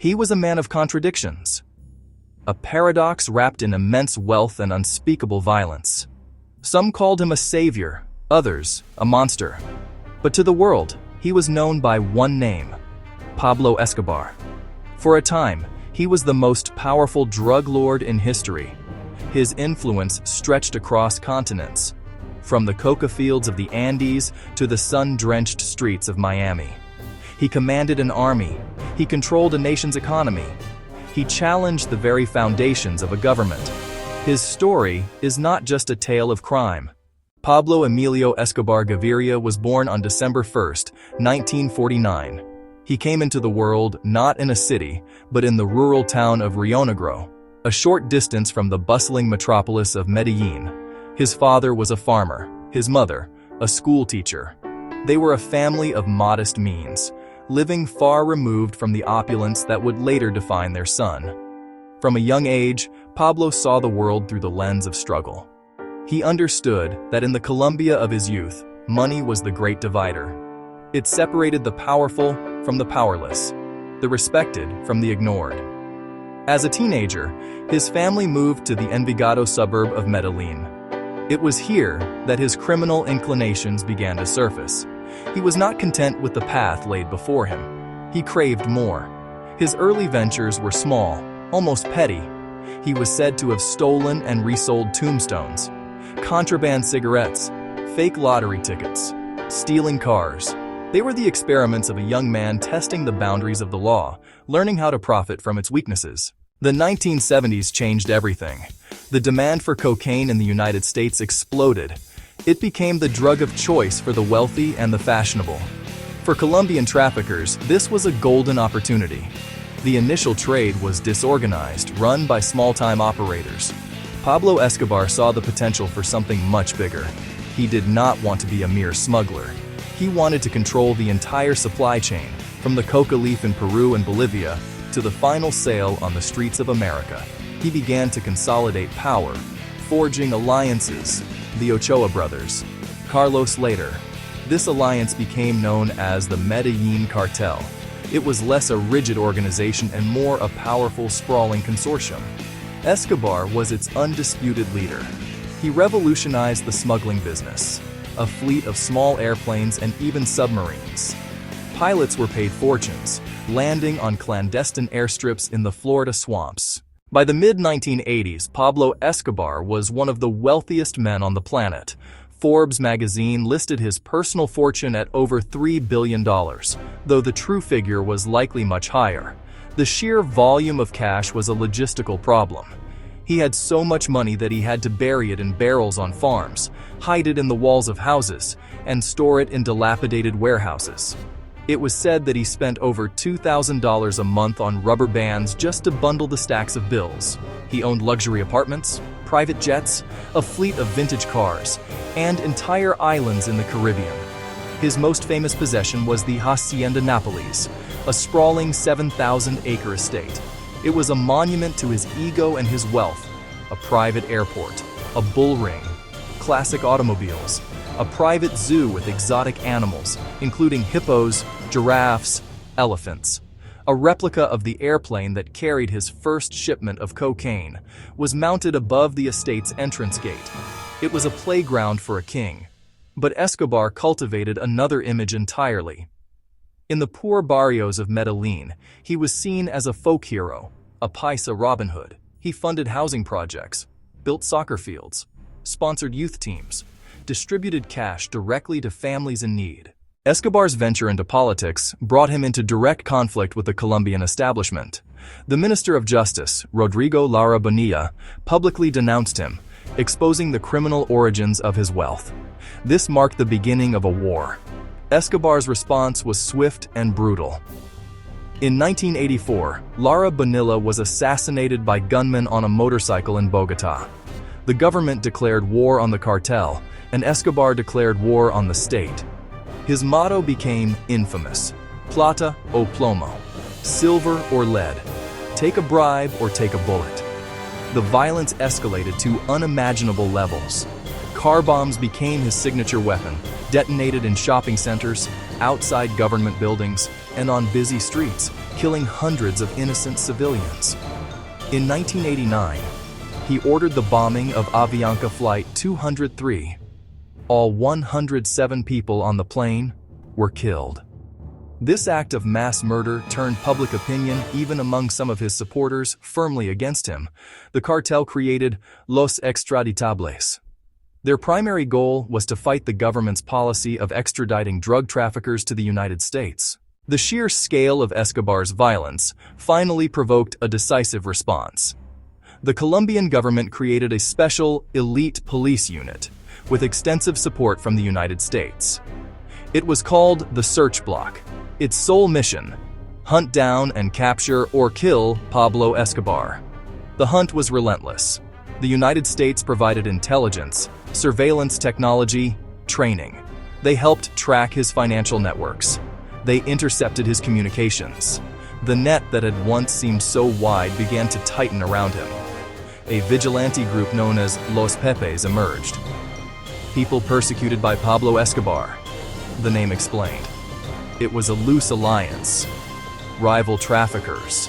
He was a man of contradictions, a paradox wrapped in immense wealth and unspeakable violence. Some called him a savior, others a monster. But to the world, he was known by one name: Pablo Escobar. For a time, he was the most powerful drug lord in history. His influence stretched across continents, from the coca fields of the Andes to the sun-drenched streets of Miami. He commanded an army. He controlled a nation's economy. He challenged the very foundations of a government. His story is not just a tale of crime. Pablo Emilio Escobar Gaviria was born on December 1, 1949. He came into the world not in a city, but in the rural town of Rionegro, a short distance from the bustling metropolis of Medellín. His father was a farmer, his mother, a school teacher. They were a family of modest means, living far removed from the opulence that would later define their son. From a young age, Pablo saw the world through the lens of struggle. He understood that in the Colombia of his youth, money was the great divider. It separated the powerful from the powerless, the respected from the ignored. As a teenager, his family moved to the Envigado suburb of Medellín. It was here that his criminal inclinations began to surface. He was not content with the path laid before him. He craved more. His early ventures were small, almost petty. He was said to have stolen and resold tombstones, contraband cigarettes, fake lottery tickets, stealing cars. They were the experiments of a young man testing the boundaries of the law, learning how to profit from its weaknesses. The 1970s changed everything. The demand for cocaine in the United States exploded. It became the drug of choice for the wealthy and the fashionable. For Colombian traffickers, this was a golden opportunity. The initial trade was disorganized, run by small-time operators. Pablo Escobar saw the potential for something much bigger. He did not want to be a mere smuggler. He wanted to control the entire supply chain, from the coca leaf in Peru and Bolivia to the final sale on the streets of America. He began to consolidate power, forging alliances. The Ochoa brothers, Carlos later. This alliance became known as the Medellín Cartel. It was less a rigid organization and more a powerful, sprawling consortium. Escobar was its undisputed leader. He revolutionized the smuggling business, a fleet of small airplanes and even submarines. Pilots were paid fortunes, landing on clandestine airstrips in the Florida swamps. By the mid-1980s, Pablo Escobar was one of the wealthiest men on the planet. Forbes magazine listed his personal fortune at over $3 billion, though the true figure was likely much higher. The sheer volume of cash was a logistical problem. He had so much money that he had to bury it in barrels on farms, hide it in the walls of houses, and store it in dilapidated warehouses. It was said that he spent over $2,000 a month on rubber bands just to bundle the stacks of bills. He owned luxury apartments, private jets, a fleet of vintage cars, and entire islands in the Caribbean. His most famous possession was the Hacienda Nápoles, a sprawling 7,000-acre estate. It was a monument to his ego and his wealth. A private airport, a bull ring, classic automobiles, a private zoo with exotic animals, including hippos, giraffes, elephants. A replica of the airplane that carried his first shipment of cocaine was mounted above the estate's entrance gate. It was a playground for a king. But Escobar cultivated another image entirely. In the poor barrios of Medellín, he was seen as a folk hero, a paisa Robin Hood. He funded housing projects, built soccer fields, sponsored youth teams, distributed cash directly to families in need. Escobar's venture into politics brought him into direct conflict with the Colombian establishment. The Minister of Justice, Rodrigo Lara Bonilla, publicly denounced him, exposing the criminal origins of his wealth. This marked the beginning of a war. Escobar's response was swift and brutal. In 1984, Lara Bonilla was assassinated by gunmen on a motorcycle in Bogotá. The government declared war on the cartel, and Escobar declared war on the state. His motto became infamous: plata o plomo, silver or lead, take a bribe or take a bullet. The violence escalated to unimaginable levels. Car bombs became his signature weapon, detonated in shopping centers, outside government buildings, and on busy streets, killing hundreds of innocent civilians. In 1989, he ordered the bombing of Avianca Flight 203. All 107 people on the plane were killed. This act of mass murder turned public opinion, even among some of his supporters, firmly against him. The cartel created Los Extraditables. Their primary goal was to fight the government's policy of extraditing drug traffickers to the United States. The sheer scale of Escobar's violence finally provoked a decisive response. The Colombian government created a special elite police unit with extensive support from the United States. It was called the Search Block. Its sole mission: hunt down and capture or kill Pablo Escobar. The hunt was relentless. The United States provided intelligence, surveillance technology, training. They helped track his financial networks. They intercepted his communications. The net that had once seemed so wide began to tighten around him. A vigilante group known as Los Pepes emerged. People persecuted by Pablo Escobar, the name explained. It was a loose alliance. Rival traffickers,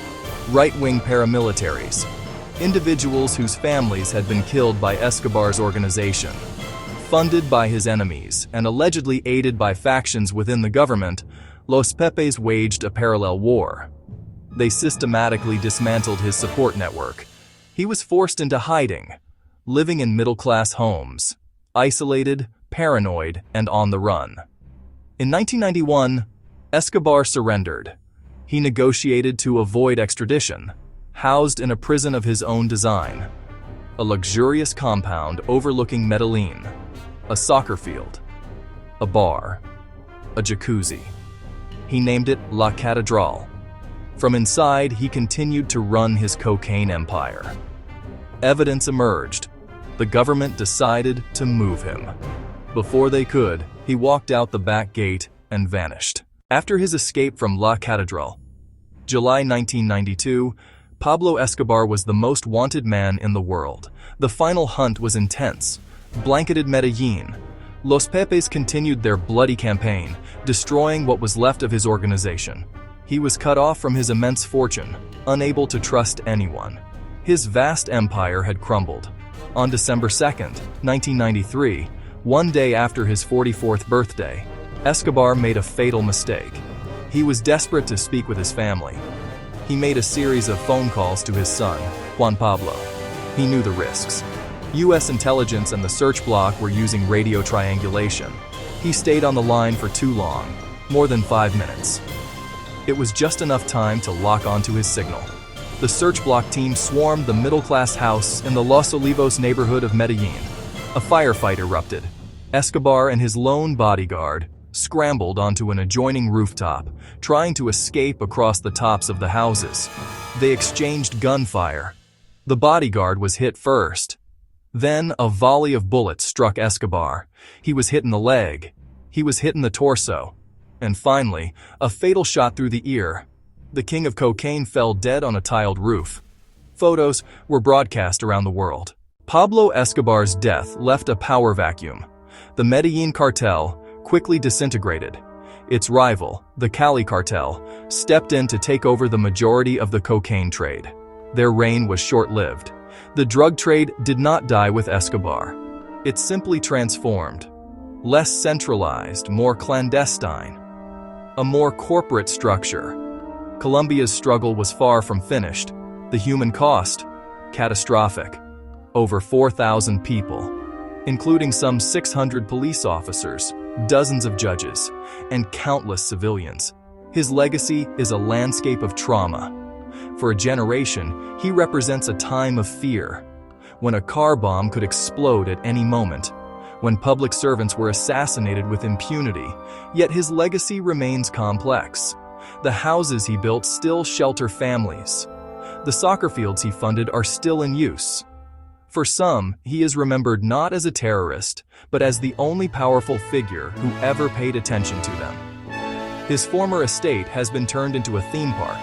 right-wing paramilitaries, individuals whose families had been killed by Escobar's organization. Funded by his enemies and allegedly aided by factions within the government, Los Pepes waged a parallel war. They systematically dismantled his support network. He was forced into hiding, living in middle-class homes, isolated, paranoid, and on the run. In 1991, Escobar surrendered. He negotiated to avoid extradition, housed in a prison of his own design, a luxurious compound overlooking Medellín, a soccer field, a bar, a jacuzzi. He named it La Catedral. From inside, he continued to run his cocaine empire. Evidence emerged. The government decided to move him. Before they could, he walked out the back gate and vanished. After his escape from La Catedral, July 1992, Pablo Escobar was the most wanted man in the world. The final hunt was intense, blanketed Medellín. Los Pepes continued their bloody campaign, destroying what was left of his organization. He was cut off from his immense fortune, unable to trust anyone. His vast empire had crumbled. On December 2, 1993, one day after his 44th birthday, Escobar made a fatal mistake. He was desperate to speak with his family. He made a series of phone calls to his son, Juan Pablo. He knew the risks. U.S. intelligence and the search block were using radio triangulation. He stayed on the line for too long, more than 5 minutes. It was just enough time to lock onto his signal. The search block team swarmed the middle-class house in the Los Olivos neighborhood of Medellín. A firefight erupted. Escobar and his lone bodyguard scrambled onto an adjoining rooftop, trying to escape across the tops of the houses. They exchanged gunfire. The bodyguard was hit first. Then a volley of bullets struck Escobar. He was hit in the leg. He was hit in the torso. And finally, a fatal shot through the ear. The king of cocaine fell dead on a tiled roof. Photos were broadcast around the world. Pablo Escobar's death left a power vacuum. The Medellín Cartel quickly disintegrated. Its rival, the Cali Cartel, stepped in to take over the majority of the cocaine trade. Their reign was short-lived. The drug trade did not die with Escobar. It simply transformed. Less centralized, more clandestine. A more corporate structure. Colombia's struggle was far from finished. The human cost, catastrophic. Over 4,000 people, including some 600 police officers, dozens of judges, and countless civilians. His legacy is a landscape of trauma. For a generation, he represents a time of fear, when a car bomb could explode at any moment, when public servants were assassinated with impunity, yet his legacy remains complex. The houses he built still shelter families. The soccer fields he funded are still in use. For some, he is remembered not as a terrorist, but as the only powerful figure who ever paid attention to them. His former estate has been turned into a theme park.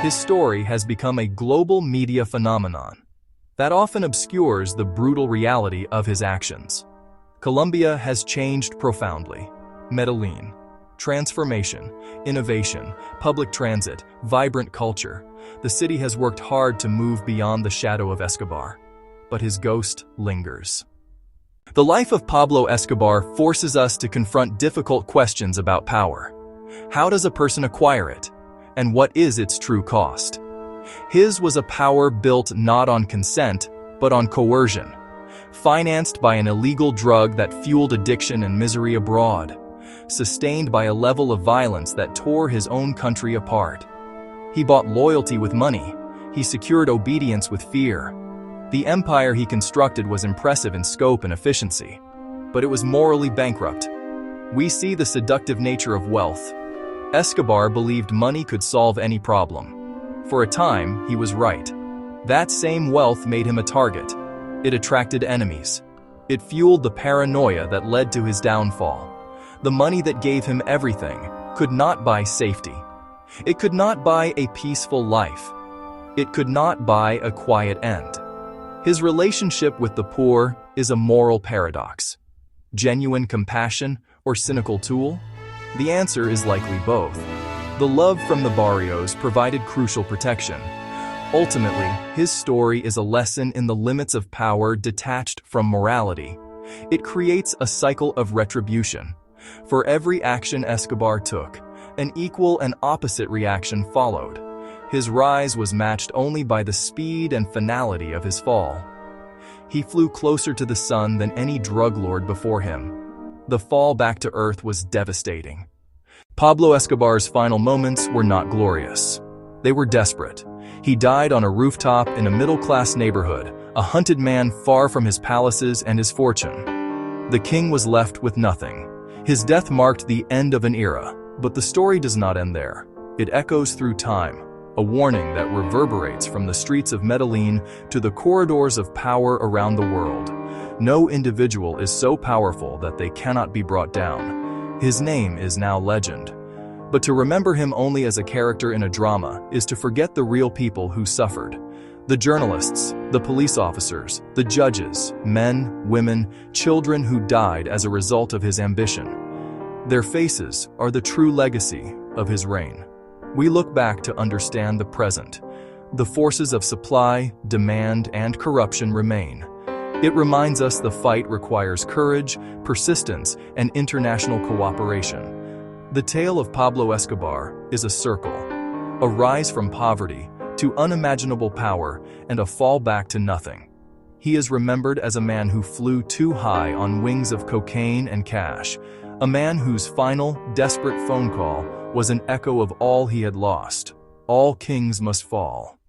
His story has become a global media phenomenon that often obscures the brutal reality of his actions. Colombia has changed profoundly. Medellín, Transformation, innovation, public transit, vibrant culture. The city has worked hard to move beyond the shadow of Escobar, but his ghost lingers. The life of Pablo Escobar forces us to confront difficult questions about power. How does a person acquire it? And what is its true cost? His was a power built not on consent, but on coercion, financed by an illegal drug that fueled addiction and misery abroad, sustained by a level of violence that tore his own country apart. He bought loyalty with money. He secured obedience with fear. The empire he constructed was impressive in scope and efficiency, but it was morally bankrupt. We see the seductive nature of wealth. Escobar believed money could solve any problem. For a time, he was right. That same wealth made him a target. It attracted enemies. It fueled the paranoia that led to his downfall. The money that gave him everything could not buy safety. It could not buy a peaceful life. It could not buy a quiet end. His relationship with the poor is a moral paradox. Genuine compassion or cynical tool? The answer is likely both. The love from the barrios provided crucial protection. Ultimately, his story is a lesson in the limits of power detached from morality. It creates a cycle of retribution. For every action Escobar took, an equal and opposite reaction followed. His rise was matched only by the speed and finality of his fall. He flew closer to the sun than any drug lord before him. The fall back to earth was devastating. Pablo Escobar's final moments were not glorious. They were desperate. He died on a rooftop in a middle-class neighborhood, a hunted man far from his palaces and his fortune. The king was left with nothing. His death marked the end of an era, but the story does not end there. It echoes through time, a warning that reverberates from the streets of Medellín to the corridors of power around the world. No individual is so powerful that they cannot be brought down. His name is now legend. But to remember him only as a character in a drama is to forget the real people who suffered. The journalists, the police officers, the judges, men, women, children who died as a result of his ambition. Their faces are the true legacy of his reign. We look back to understand the present. The forces of supply, demand, and corruption remain. It reminds us the fight requires courage, persistence, and international cooperation. The tale of Pablo Escobar is a circle, a rise from poverty to unimaginable power and a fall back to nothing. He is remembered as a man who flew too high on wings of cocaine and cash, a man whose final, desperate phone call was an echo of all he had lost. All kings must fall.